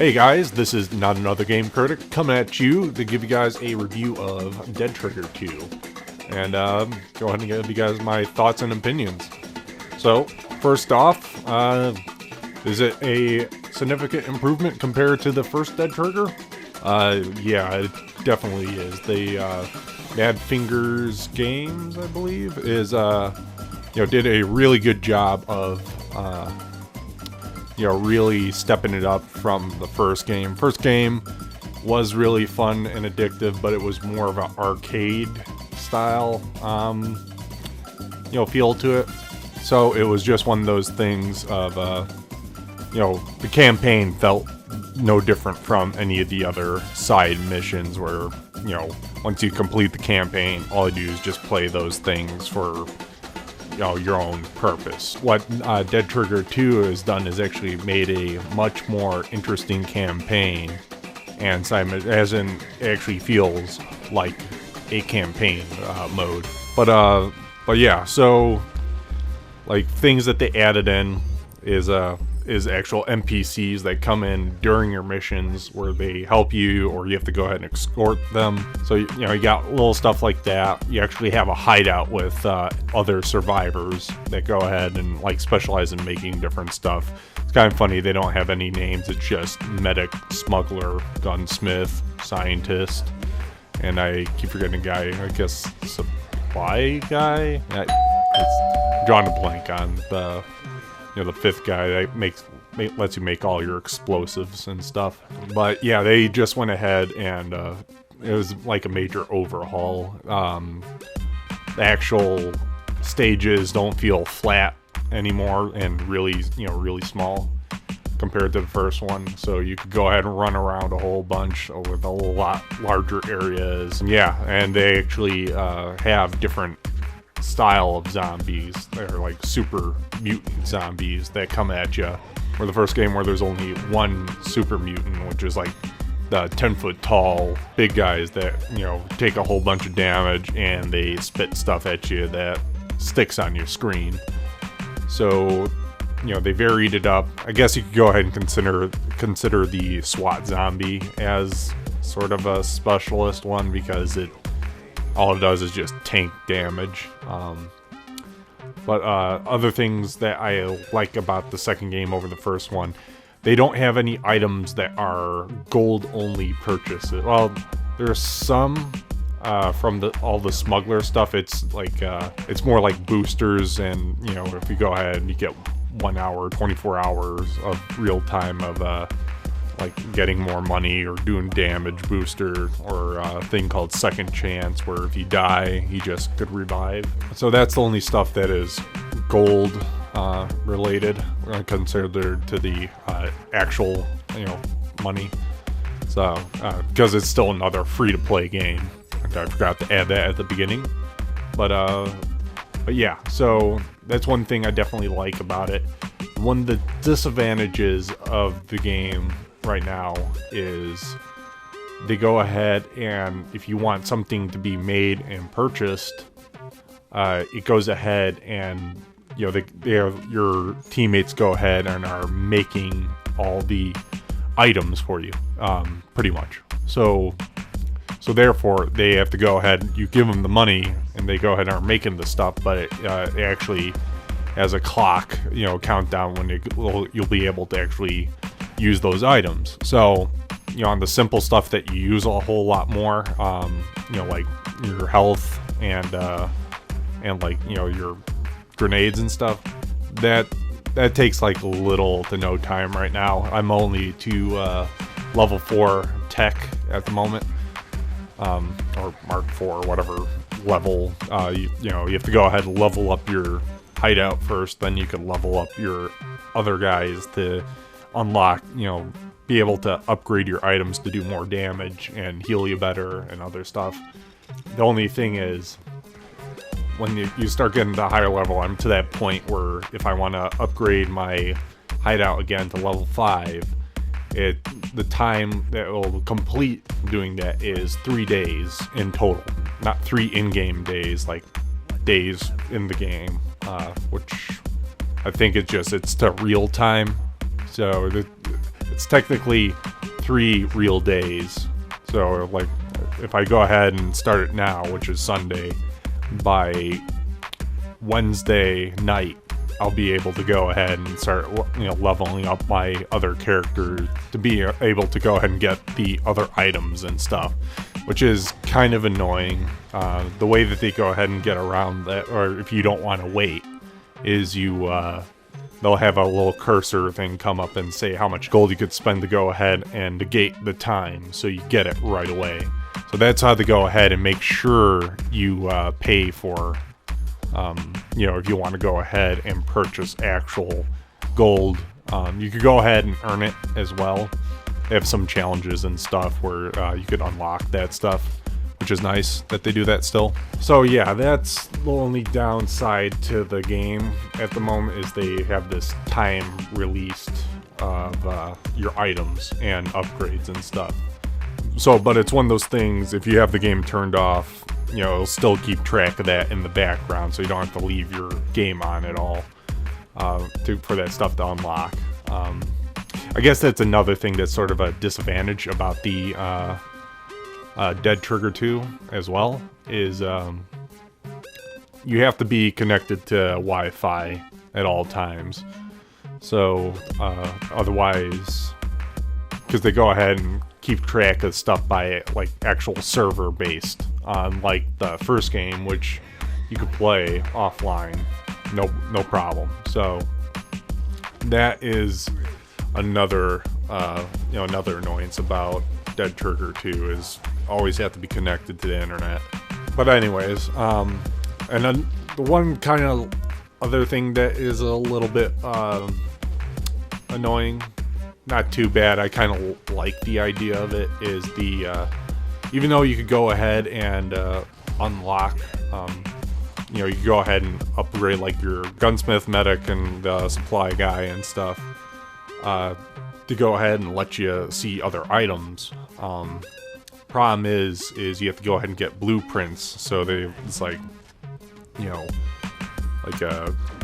Hey guys, this is Not Another Game Critic coming at you to give you guys a review of Dead Trigger 2. And go ahead and give you guys my thoughts and opinions. So, first off, is it a significant improvement compared to the first Dead Trigger? Yeah, it definitely is. The Mad Fingers Games, I believe, did a really good job of really stepping it up from the first game. First game was really fun and addictive, but it was more of an arcade style, feel to it. So it was just one of those things of, the campaign felt no different from any of the other side missions where, once you complete the campaign, all you do is just play those things for your own purpose. What Dead Trigger 2 has done is actually made a much more interesting campaign, and as in it actually feels like a campaign mode. But yeah, so like things that they added in is actual NPCs that come in during your missions where they help you, or you have to go ahead and escort them. So you got little stuff like that. You actually have a hideout with other survivors that go ahead and like specialize in making different stuff. It's kind of funny, they don't have any names. It's just medic, smuggler, gunsmith, scientist, and I keep forgetting the guy, I guess supply guy. It's drawing a blank on the the fifth guy that lets you make all your explosives and stuff. But yeah, they just went ahead and it was like a major overhaul. The actual stages don't feel flat anymore and really small compared to the first one. So you could go ahead and run around a whole bunch with a lot larger areas. Yeah, and they actually have different style of zombies. They're like super mutant zombies that come at you. Where the first game, where there's only one super mutant, which is like the 10-foot tall big guys that take a whole bunch of damage and they spit stuff at you that sticks on your screen. So they varied it up. I guess you could go ahead and consider the SWAT zombie as sort of a specialist one, because all it does is just tank damage. But other things that I like about the second game over the first one, they don't have any items that are gold-only purchases. Well, there's some from all the smuggler stuff. It's like it's more like boosters, and if you go ahead and you get 1 hour, 24 hours of real time of like getting more money or doing damage booster, or a thing called second chance, where if you die you just could revive. So that's the only stuff that is gold related compared to the actual money. So because it's still another free-to-play game. I forgot to add that at the beginning, but yeah, so that's one thing I definitely like about it. One of the disadvantages of the game right now is they go ahead and if you want something to be made and purchased, it goes ahead and your teammates go ahead and are making all the items for you, pretty much. So therefore they have to go ahead, you give them the money and they go ahead and are making the stuff, but it actually has a clock, countdown when you'll be able to actually use those items. So on the simple stuff that you use a whole lot more, like your health and like your grenades and stuff, that takes like little to no time right now. I'm only to level 4 tech at the moment, or Mark 4, whatever level. You have to go ahead and level up your hideout first, then you can level up your other guys to unlock, be able to upgrade your items to do more damage and heal you better and other stuff. The only thing is, when you start getting to higher level, I'm to that point where if I want to upgrade my hideout again to level 5, the time that will complete doing that is 3 days in total, not 3 in-game days, like days in the game, which I think it's to real time. So it's technically 3 real days. So like if I go ahead and start it now, which is Sunday, by Wednesday night I'll be able to go ahead and start, leveling up my other characters to be able to go ahead and get the other items and stuff, which is kind of annoying. The way that they go ahead and get around that, or if you don't want to wait, is they'll have a little cursor thing come up and say how much gold you could spend to go ahead and negate the time, so you get it right away. So that's how they go ahead and make sure you pay for, if you want to go ahead and purchase actual gold. You could go ahead and earn it as well. They have some challenges and stuff where you could unlock that stuff, which is nice that they do that still. So yeah, that's the only downside to the game at the moment, is they have this time released of your items and upgrades and stuff. So, but it's one of those things, if you have the game turned off, it'll still keep track of that in the background, so you don't have to leave your game on at all for that stuff to unlock. I guess that's another thing that's sort of a disadvantage about the Dead Trigger 2 as well, is you have to be connected to Wi-Fi at all times. So otherwise, because they go ahead and keep track of stuff by like actual server based, like the first game, which you could play offline, no problem. So that is another another annoyance about Dead Trigger 2, is always have to be connected to the internet. But anyways, and then the one kind of other thing that is a little bit annoying, not too bad, I kind of like the idea of it, is the even though you could go ahead and unlock, you could go ahead and upgrade like your gunsmith, medic, and supply guy and stuff, to go ahead and let you see other items. Problem is you have to go ahead and get blueprints, so it's like, you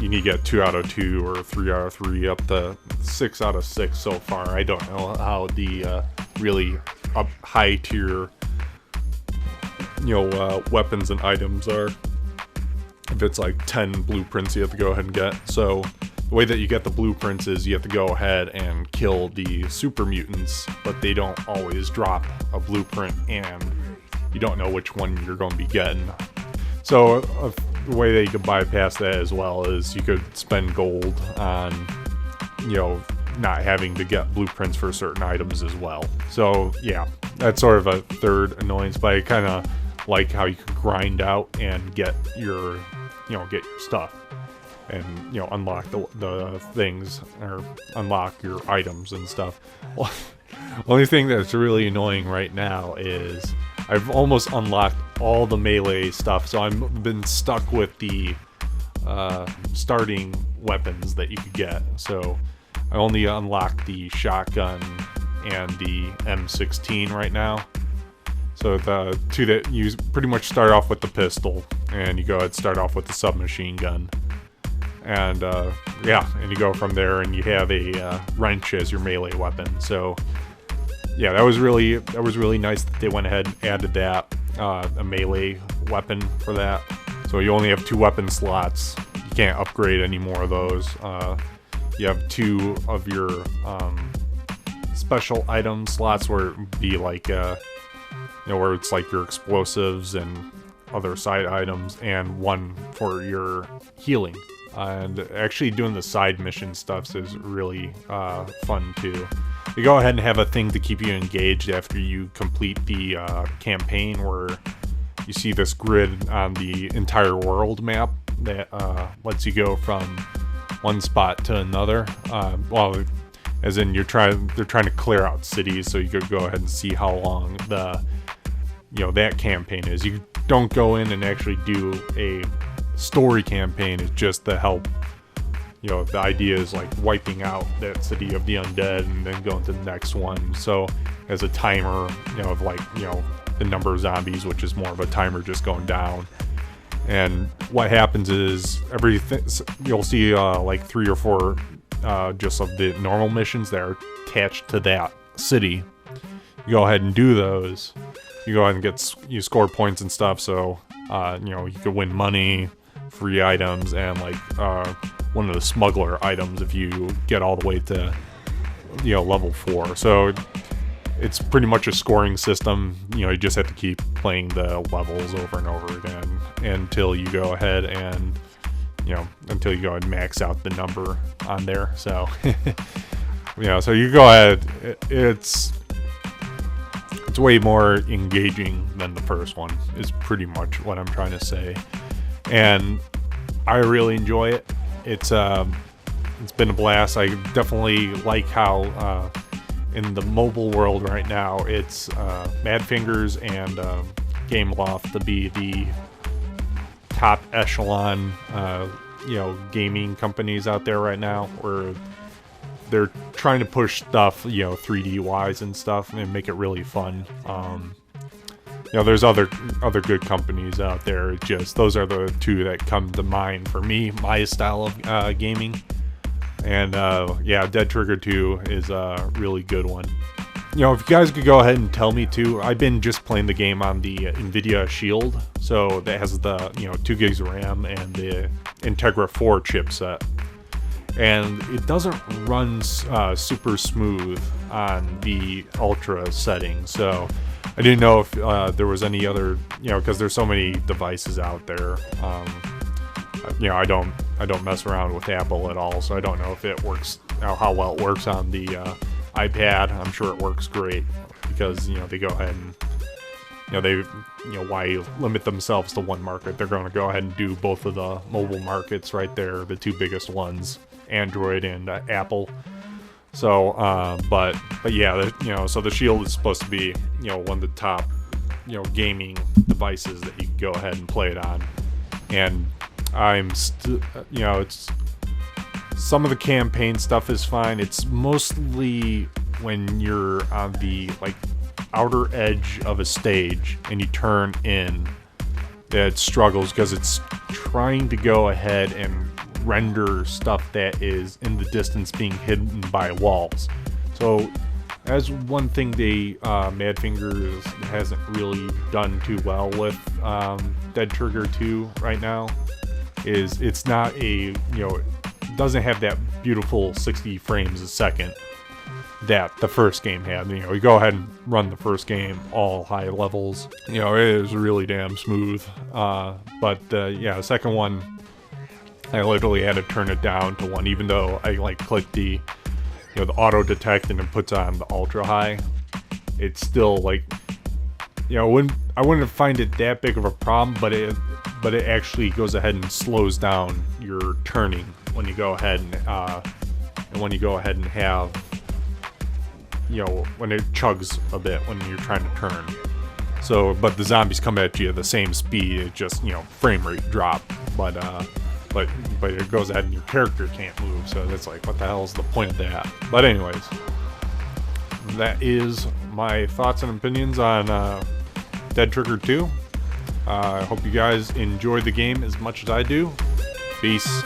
need to get 2 out of 2 or 3 out of 3 up to 6 out of 6 so far. I don't know how the really up high tier weapons and items are, if it's like 10 blueprints you have to go ahead and get. So the way that you get the blueprints is you have to go ahead and kill the super mutants, but they don't always drop a blueprint, and you don't know which one you're going to be getting. So the way that you could bypass that as well is you could spend gold on, not having to get blueprints for certain items as well. So yeah, that's sort of a third annoyance, but I kind of like how you can grind out and get your, get your stuff, and unlock the things, or unlock your items and stuff. Well, only thing that's really annoying right now is I've almost unlocked all the melee stuff, so I've been stuck with the starting weapons that you could get. So I only unlocked the shotgun and the M16 right now. So the two that you pretty much start off with the pistol, and you go ahead and start off with the submachine gun. And and you go from there, and you have a wrench as your melee weapon. So yeah, that was really nice that they went ahead and added that, a melee weapon for that. So you only have 2 weapon slots. You can't upgrade any more of those. You have 2 of your special item slots, where it would be like where it's like your explosives and other side items, and 1 for your healing. And actually doing the side mission stuff is really fun too. You go ahead and have a thing to keep you engaged after you complete the campaign, where you see this grid on the entire world map that lets you go from one spot to another. Well, as in they're trying to clear out cities, so you could go ahead and see how long the that campaign is. You don't go in and actually do a story campaign. It's just to help, the idea is like wiping out that city of the undead and then going to the next one. So as a timer, of like, the number of zombies, which is more of a timer just going down. And what happens is you'll see like 3 or 4 just of the normal missions that are attached to that city. You go ahead and do those. You go ahead and you score points and stuff, so you could win money, free items, and like one of the smuggler items if you get all the way to level 4. So it's pretty much a scoring system. You just have to keep playing the levels over and over again until you go ahead and max out the number on there. So so you go ahead. It's way more engaging than the first one, is pretty much what I'm trying to say. And I really enjoy it. It's been a blast. I definitely like how in the mobile world right now, it's Madfingers and Gameloft to be the top echelon gaming companies out there right now, where they're trying to push stuff 3D wise and stuff and make it really fun. There's other good companies out there. Just those are the two that come to mind for me, my style of gaming. And Dead Trigger 2 is a really good one. If you guys could go ahead and tell me too, I've been just playing the game on the NVIDIA Shield, so that has the 2 gigs of RAM and the Integra 4 chipset. And it doesn't run super smooth on the Ultra setting, so I didn't know if there was any other, because there's so many devices out there. I don't mess around with Apple at all, so I don't know if it works, how well it works on the iPad. I'm sure it works great, because they go ahead and why limit themselves to one market? They're going to go ahead and do both of the mobile markets right there, the 2 biggest ones, Android and Apple. So but yeah, so the Shield is supposed to be one of the top gaming devices that you can go ahead and play it on. And I'm still it's, some of the campaign stuff is fine. It's mostly when you're on the outer edge of a stage and you turn in that it struggles, because it's trying to go ahead and render stuff that is in the distance being hidden by walls. So as one thing Madfingers hasn't really done too well with Dead Trigger 2 right now is it's not it doesn't have that beautiful 60 frames a second that the first game had. You go ahead and run the first game all high levels. It is really damn smooth. But the second one, I literally had to turn it down to 1, even though I clicked the the auto detect and it puts on the ultra high. It's still I wouldn't find it that big of a problem, but it actually goes ahead and slows down your turning when you go ahead and have when it chugs a bit when you're trying to turn. So, but the zombies come at you at the same speed. It just frame rate drop, but it goes ahead and your character can't move. So that's what the hell is the point of that? But anyways, that is my thoughts and opinions on Dead Trigger 2. I hope you guys enjoyed the game as much as I do. Peace.